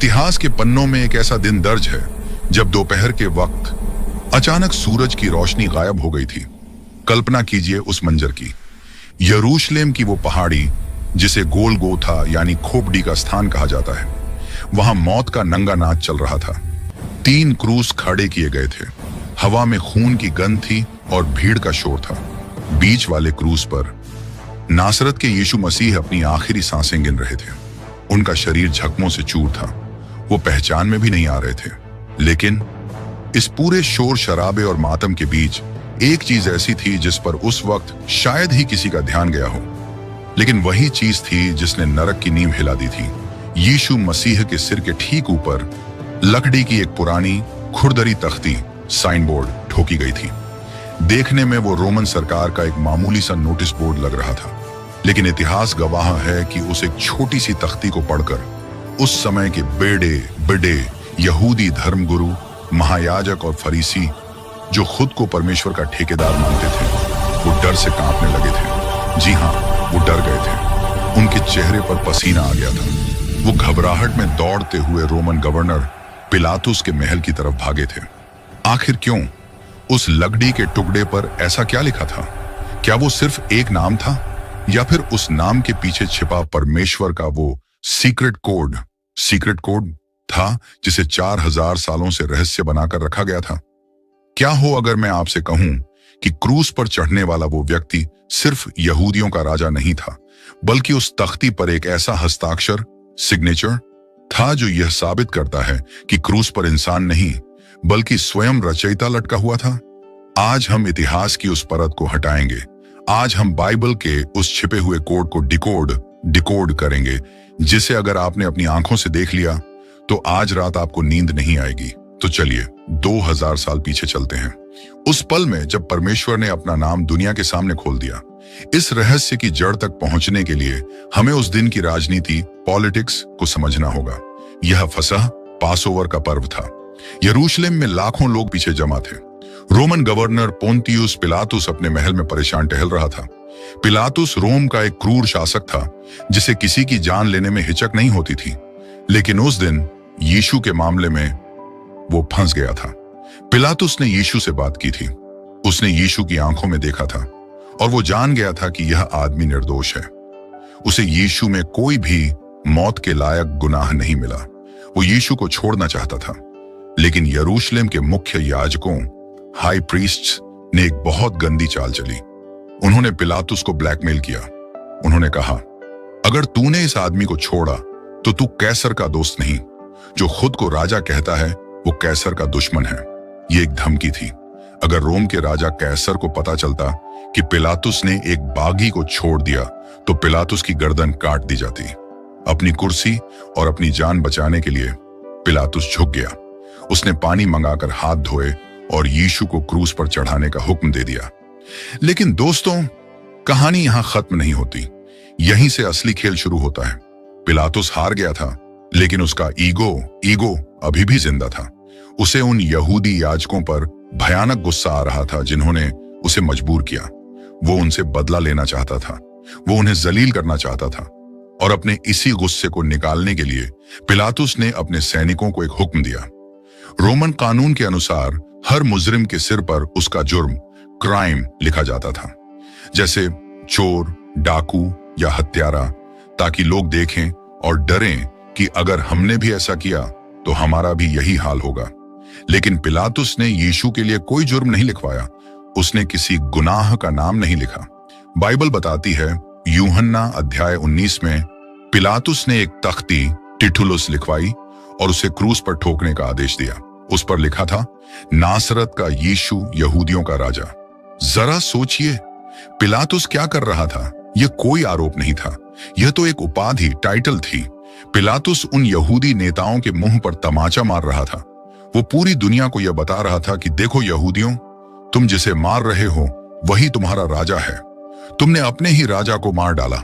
इतिहास के पन्नों में एक ऐसा दिन दर्ज है जब दोपहर के वक्त अचानक सूरज की रोशनी गायब हो गई थी। कल्पना कीजिए उस मंजर की। यरूशलेम की वो पहाड़ी जिसे गोलगोथा यानी खोपड़ी का स्थान कहा जाता है, वहां मौत का नंगा नाच चल रहा था। 3 क्रूस खड़े किए गए थे। हवा में खून की गंध थी और भीड़ का शोर था। बीच वाले क्रूस पर नासरत के यीशु मसीह अपनी आखिरी सांसें गिन रहे थे। उनका शरीर जख्मों से चूर था। वो पहचान में भी नहीं आ रहे थे। लेकिन इस पूरे शोर शराबे और मातम के बीच एक चीज ऐसी थी जिस पर उस वक्त शायद ही किसी का ध्यान गया हो, लेकिन वही चीज थी जिसने नरक की नींव हिला दी थी। यीशु मसीह के सिर के ठीक ऊपर लकड़ी की एक पुरानी खुरदरी तख्ती साइन बोर्ड ठोकी गई थी। देखने में वो रोमन सरकार का एक मामूली सा नोटिस बोर्ड लग रहा था, लेकिन इतिहास गवाह है कि उस एक छोटी सी तख्ती को पढ़कर उस समय के बेड़े बड़े यहूदी धर्मगुरु, महायाजक और फरीसी, जो खुद को परमेश्वर का ठेकेदार मानते थे, वो डर से कांपने लगे थे। जी हाँ, वो डर गए थे। उनके चेहरे पर पसीना आ गया था। वो घबराहट में दौड़ते हुए रोमन गवर्नर पिलातुस के महल की तरफ भागे थे। आखिर क्यों? उस लकड़ी के टुकड़े पर ऐसा क्या लिखा था? क्या वो सिर्फ एक नाम था, या फिर उस नाम के पीछे छिपा परमेश्वर का वो सीक्रेट कोड था जिसे 4000 सालों से रहस्य बनाकर रखा गया था? क्या हो अगर मैं आपसे कहूं कि क्रूस पर चढ़ने वाला वो व्यक्ति सिर्फ यहूदियों का राजा नहीं था, बल्कि उस तख्ती पर एक ऐसा हस्ताक्षर सिग्नेचर था जो यह साबित करता है कि क्रूस पर इंसान नहीं बल्कि स्वयं रचयिता लटका हुआ था। आज हम इतिहास की उस परत को हटाएंगे। आज हम बाइबल के उस छिपे हुए कोड को डिकोड करेंगे, जिसे अगर आपने अपनी आंखों से देख लिया तो आज रात आपको नींद नहीं आएगी। तो चलिए 2000 साल पीछे चलते हैं, उस पल में जब परमेश्वर ने अपना नाम दुनिया के सामने खोल दिया। इस रहस्य की जड़ तक पहुंचने के लिए हमें उस दिन की राजनीति, पॉलिटिक्स को समझना होगा। यह फसह पासओवर का पर्व था। यरूशलेम में लाखों लोग पीछे जमा थे। रोमन गवर्नर पोंतियुस पिलातुस अपने महल में परेशान टहल रहा था। पिलातुस रोम का एक क्रूर शासक था जिसे किसी की जान लेने में हिचक नहीं होती थी, लेकिन उस दिन यीशु के मामले में वो फंस गया था। पिलातुस ने यीशु से बात की थी। उसने यीशु की आंखों में देखा था और वो जान गया था कि यह आदमी निर्दोष है। उसे यीशु में कोई भी मौत के लायक गुनाह नहीं मिला। वो यीशु को छोड़ना चाहता था, लेकिन यरूशलेम के मुख्य याजकों, हाई प्रीस्ट्स ने एक बहुत गंदी चाल चली। उन्होंने पिलातुस को ब्लैकमेल किया। उन्होंने कहा, अगर तूने इस आदमी को छोड़ा तो तू कैसर का दोस्त नहीं। जो खुद को राजा कहता है वो कैसर का दुश्मन है। ये एक धमकी थी। अगर रोम के राजा कैसर को पता चलता कि पिलातुस ने एक बागी को छोड़ दिया तो पिलातुस की गर्दन काट दी जाती। अपनी कुर्सी और अपनी जान बचाने के लिए पिलातुस झुक गया। उसने पानी मंगाकर हाथ धोए और यीशु को क्रूस पर चढ़ाने का हुक्म दे दिया। लेकिन दोस्तों, कहानी यहां खत्म नहीं होती। यहीं से असली खेल शुरू होता है। पिलातुस हार गया था, लेकिन उसका ईगो अभी भी जिंदा था। उसे उन यहूदी याजकों पर भयानक गुस्सा आ रहा था जिन्होंने उसे मजबूर किया। वो उनसे बदला लेना चाहता था। वो उन्हें जलील करना चाहता था। और अपने इसी गुस्से को निकालने के लिए पिलातुस ने अपने सैनिकों को एक हुक्म दिया। रोमन कानून के अनुसार हर मुजरिम के सिर पर उसका जुर्म, क्राइम लिखा जाता था, जैसे चोर, डाकू या हत्यारा, ताकि लोग देखें और डरें कि अगर हमने भी ऐसा किया तो हमारा भी यही हाल होगा। लेकिन पिलातुस ने यीशु के लिए कोई जुर्म नहीं लिखवाया। उसने किसी गुनाह का नाम नहीं लिखा। बाइबल बताती है, यूहन्ना अध्याय 19 में पिलातुस ने एक तख्ती टिठुलुस लिखवाई और उसे क्रूस पर ठोकने का आदेश दिया। उस पर लिखा था, नासरत का यीशु यहूदियों का राजा। जरा सोचिए, पिलातुस क्या कर रहा था? यह कोई आरोप नहीं था, यह तो एक उपाधि, टाइटल थी। पिलातुस उन यहूदी नेताओं के मुंह पर तमाचा मार रहा था। वो पूरी दुनिया को यह बता रहा था कि देखो यहूदियों, तुम जिसे मार रहे हो वही तुम्हारा राजा है। तुमने अपने ही राजा को मार डाला।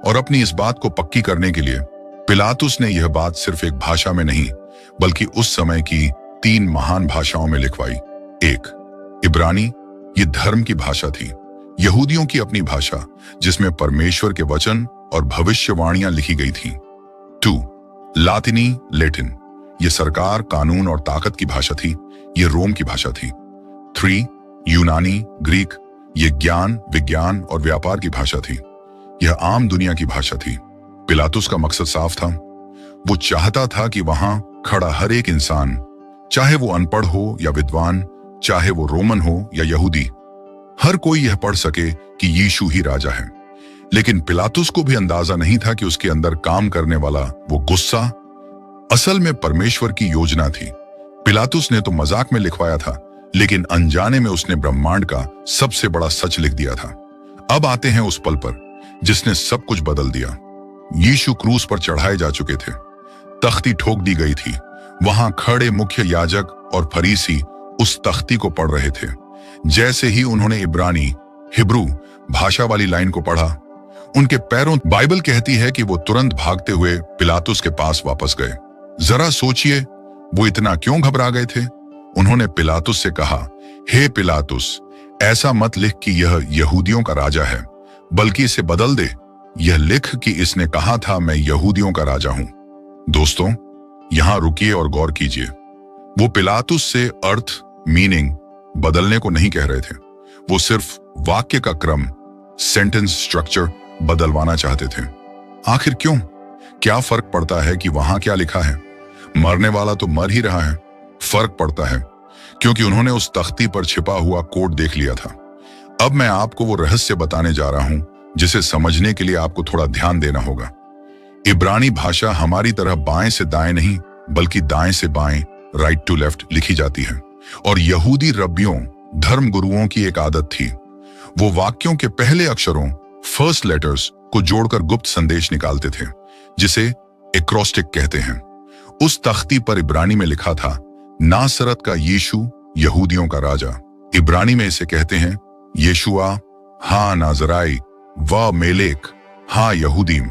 और अपनी इस बात को पक्की करने के लिए पिलातुस ने यह बात सिर्फ एक भाषा में नहीं, बल्कि उस समय की 3 महान भाषाओं में लिखवाई। 1, इब्रानी, ये धर्म की भाषा थी, यहूदियों की अपनी भाषा, जिसमें परमेश्वर के वचन और भविष्यवाणियां लिखी गई थी। 2, लातिनी, लैटिन, ये सरकार, कानून और ताकत की भाषा थी, ये रोम की भाषा थी। 3 यूनानी, ग्रीक, ये ज्ञान, विज्ञान और व्यापार की भाषा थी, यह आम दुनिया की भाषा थी। पिलातुस का मकसद साफ था, वो चाहता था कि वहां खड़ा हर एक इंसान, चाहे वो अनपढ़ हो या विद्वान, चाहे वो रोमन हो या यहूदी, हर कोई यह पढ़ सके कि यीशु ही राजा है। लेकिन पिलातुस को भी अंदाजा नहीं था कि उसके अंदर काम करने वाला वो गुस्सा असल में परमेश्वर की योजना थी। पिलातुस ने तो मजाक में लिखवाया था, लेकिन अनजाने में उसने ब्रह्मांड का सबसे बड़ा सच लिख दिया था। अब आते हैं उस पल पर जिसने सब कुछ बदल दिया। यीशु क्रूस पर चढ़ाए जा चुके थे, तख्ती ठोक दी गई थी, वहां खड़े मुख्य याजक और फरीसी उस तख्ती को पढ़ रहे थे। जैसे ही उन्होंने इब्रानी, हिब्रू भाषा वाली लाइन को पढ़ा, उनके पैरों, बाइबल कहती है कि वो तुरंत भागते हुए पिलातुस के पास वापस गए। जरा सोचिए, वो इतना क्यों घबरा गए थे? उन्होंने पिलातुस से कहा, हे पिलातुस, ऐसा मत लिख कि यह यहूदियों का राजा है, बल्कि इसे बदल दे, यह लिख कि इसने कहा था मैं यहूदियों का राजा हूं। दोस्तों, यहां रुकिए और गौर कीजिए। वो पिलातुस से अर्थ, मीनिंग बदलने को नहीं कह रहे थे, वो सिर्फ वाक्य का क्रम, सेंटेंस स्ट्रक्चर बदलवाना चाहते थे। आखिर क्यों? क्या फर्क पड़ता है कि वहां क्या लिखा है? मरने वाला तो मर ही रहा है। फर्क पड़ता है क्योंकि उन्होंने उस तख्ती पर छिपा हुआ कोड देख लिया था। अब मैं आपको वो रहस्य बताने जा रहा हूं जिसे समझने के लिए आपको थोड़ा ध्यान देना होगा। इब्रानी भाषा हमारी तरह बाएं से दाएं नहीं, बल्कि दाएं से बाएं, राइट टू लेफ्ट लिखी जाती है। और यहूदी रब्बियों, धर्म गुरुओं की एक आदत थी, वो वाक्यों के पहले अक्षरों, फर्स्ट लेटर्स को जोड़कर गुप्त संदेश निकालते थे, जिसे एक्रोस्टिक कहते हैं। उस तख्ती पर इब्रानी में लिखा था, नासरत का यीशु, यहूदियों का राजा। इब्रानी में इसे कहते हैं यशुआ हा नाजराई व मेलेक हा यहूदीम।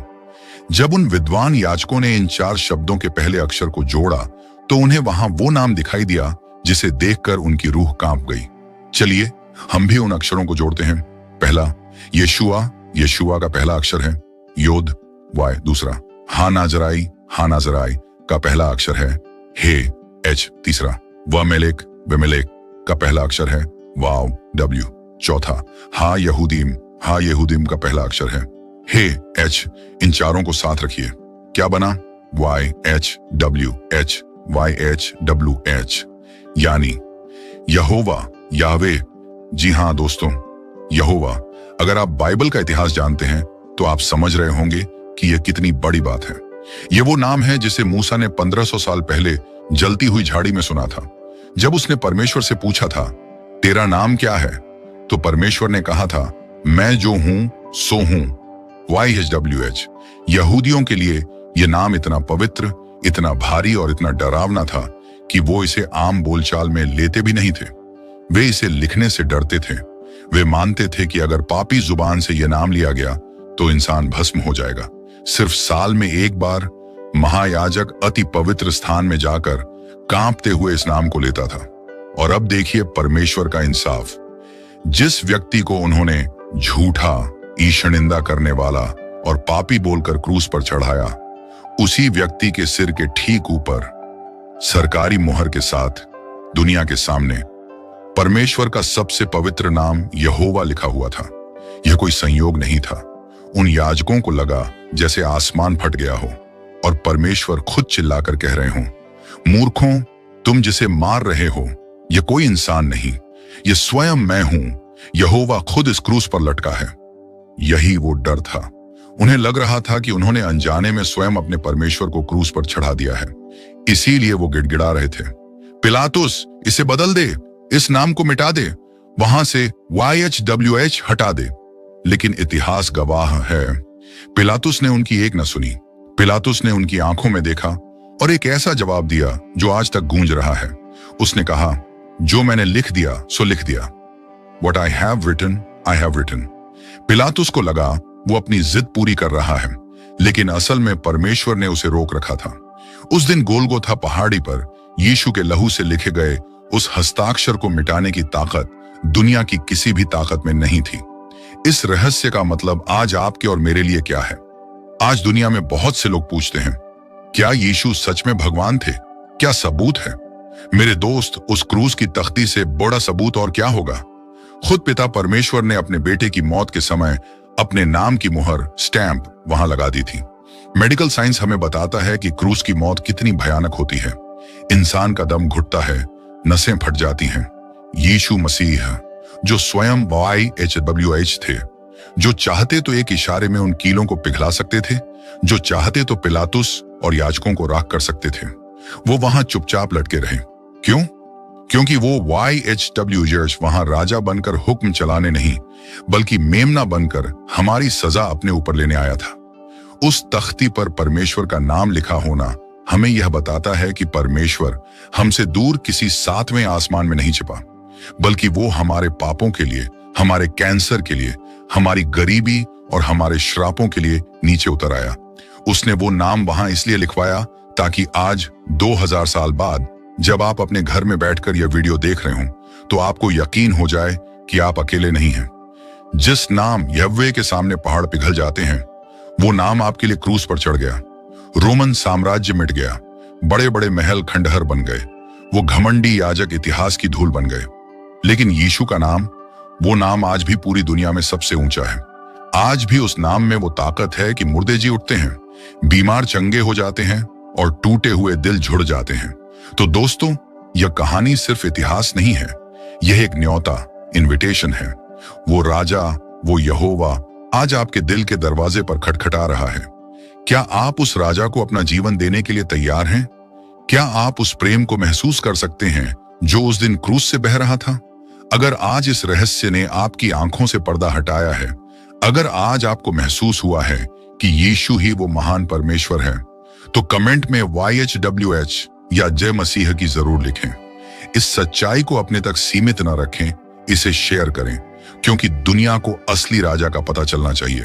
जब उन विद्वान याजकों ने इन 4 शब्दों के पहले अक्षर को जोड़ा तो उन्हें वहां वो नाम दिखाई दिया जिसे देखकर उनकी रूह कांप गई। चलिए हम भी उन अक्षरों को जोड़ते हैं। पहला यशुआ, यशुआ का पहला अक्षर है योद, वाय दूसरा। हा नाजराई का पहला अक्षर है हे, एच तीसरा। वमेलेक का पहला अक्षर है वाव, डब्ल्यू चौथा। हा यहूदीम का पहला अक्षर है हे, एच। इन चारों को साथ रखिए, क्या बना? Y H W H, Y H W H, यानी यहोवा, यावे। जी हां दोस्तों, यहोवा। अगर आप बाइबल का इतिहास जानते हैं तो आप समझ रहे होंगे कि यह कितनी बड़ी बात है। यह वो नाम है जिसे मूसा ने 1500 साल पहले जलती हुई झाड़ी में सुना था। जब उसने परमेश्वर से पूछा था, तेरा नाम क्या है? तो परमेश्वर ने कहा था, मैं जो हूं सो हूं, YHWH। यहूदियों के लिए यह नाम इतना पवित्र, इतना भारी और इतना डरावना था कि वो इसे आम बोलचाल में लेते भी नहीं थे। वे इसे लिखने से डरते थे। वे मानते थे कि अगर पापी जुबान से यह नाम लिया गया तो इंसान भस्म हो जाएगा। सिर्फ साल में एक बार महायाजक अति पवित्र स्थान में जाकर कांपते हुए इस नाम को लेता था। और अब देखिए परमेश्वर का इंसाफ। जिस व्यक्ति को उन्होंने झूठा, ईशनिंदा करने वाला और पापी बोलकर क्रूस पर चढ़ाया, उसी व्यक्ति के सिर के ठीक ऊपर सरकारी मुहर के साथ दुनिया के सामने परमेश्वर का सबसे पवित्र नाम यहोवा लिखा हुआ था। यह कोई संयोग नहीं था। उन याजकों को लगा जैसे आसमान फट गया हो और परमेश्वर खुद चिल्लाकर कह रहे हों, मूर्खों, तुम जिसे मार रहे हो यह कोई इंसान नहीं, यह स्वयं मैं हूं। यहोवा खुद इस क्रूस पर लटका है। यही वो डर था। उन्हें लग रहा था कि उन्होंने अनजाने में स्वयं अपने परमेश्वर को क्रूस पर चढ़ा दिया है। इसीलिए वो गिड़गिड़ा रहे थे, पिलातुस इसे बदल दे, इस नाम को मिटा दे, वहां से YHWH हटा दे। लेकिन इतिहास गवाह है, पिलातुस ने उनकी एक न सुनी। पिलातुस ने उनकी आंखों में देखा और एक ऐसा जवाब दिया जो आज तक गूंज रहा है। उसने कहा, जो मैंने लिख दिया सो लिख दिया। What I have written, I have written। पिलातुस को लगा वो अपनी जिद पूरी कर रहा है, लेकिन असल में परमेश्वर ने उसे रोक रखा था। उस दिन गोलगोथा पहाड़ी पर यीशु के लहू से लिखे गए उस हस्ताक्षर को मिटाने की ताकत दुनिया की किसी भी ताकत में नहीं थी। इस रहस्य का मतलब आज आपके और मेरे लिए क्या है? आज दुनिया में बहुत से लोग पूछते हैं, क्या यीशु सच में भगवान थे? क्या सबूत है? मेरे दोस्त, उस क्रूस की तख्ती से बड़ा सबूत और क्या होगा? खुद पिता परमेश्वर ने अपने बेटे की मौत के समय अपने नाम की मुहर, स्टैंप वहां लगा दी थी। मेडिकल साइंस हमें बताता है कि क्रूस की मौत कितनी भयानक होती है। इंसान का दम घुटता है, नसें फट जाती हैं। यीशु मसीह, जो स्वयं YHWH थे, जो चाहते तो एक इशारे में उन कीलों को पिघला सकते थे, जो चाहते तो पिलातुस और याजकों को राख कर सकते थे, वो वहां चुपचाप लटके रहे। क्यों? क्योंकि वो YHWH वहां राजा बनकर हुक्म चलाने नहीं, बल्कि मेमना बनकर हमारी सजा अपने ऊपर लेने आया था। उस तख्ती पर परमेश्वर का नाम लिखा होना हमें यह बताता है कि परमेश्वर हमसे दूर किसी सातवें आसमान में नहीं छिपा, बल्कि वो हमारे पापों के लिए, हमारे कैंसर के लिए, हमारी गरीबी और हमारे श्रापों के लिए नीचे उतर आया। उसने वो नाम वहां इसलिए लिखवाया ताकि आज 2000 साल बाद जब आप अपने घर में बैठकर यह वीडियो देख रहे हो तो आपको यकीन हो जाए कि आप अकेले नहीं हैं। जिस नाम यहोवा के सामने पहाड़ पिघल जाते हैं, वो नाम आपके लिए क्रूस पर चढ़ गया। रोमन साम्राज्य मिट गया, बड़े बड़े महल खंडहर बन गए, वो घमंडी याजक इतिहास की धूल बन गए। लेकिन यीशु का नाम, वो नाम आज भी पूरी दुनिया में सबसे ऊंचा है। आज भी उस नाम में वो ताकत है कि मुर्दे जी उठते हैं, बीमार चंगे हो जाते हैं और टूटे हुए दिल जुड़ जाते हैं। तो दोस्तों, यह कहानी सिर्फ इतिहास नहीं है, यह एक न्योता, इनविटेशन है। वो राजा, वो यहोवा आज आपके दिल के दरवाजे पर खटखटा रहा है। क्या आप उस राजा को अपना जीवन देने के लिए तैयार हैं? क्या आप उस प्रेम को महसूस कर सकते हैं जो उस दिन क्रूस से बह रहा था? अगर आज इस रहस्य ने आपकी आंखों से पर्दा हटाया है, अगर आज आपको महसूस हुआ है कि यीशु ही वो महान परमेश्वर है, तो कमेंट में YHWH या जय मसीह की जरूर लिखें। इस सच्चाई को अपने तक सीमित न रखें, इसे शेयर करें, क्योंकि दुनिया को असली राजा का पता चलना चाहिए।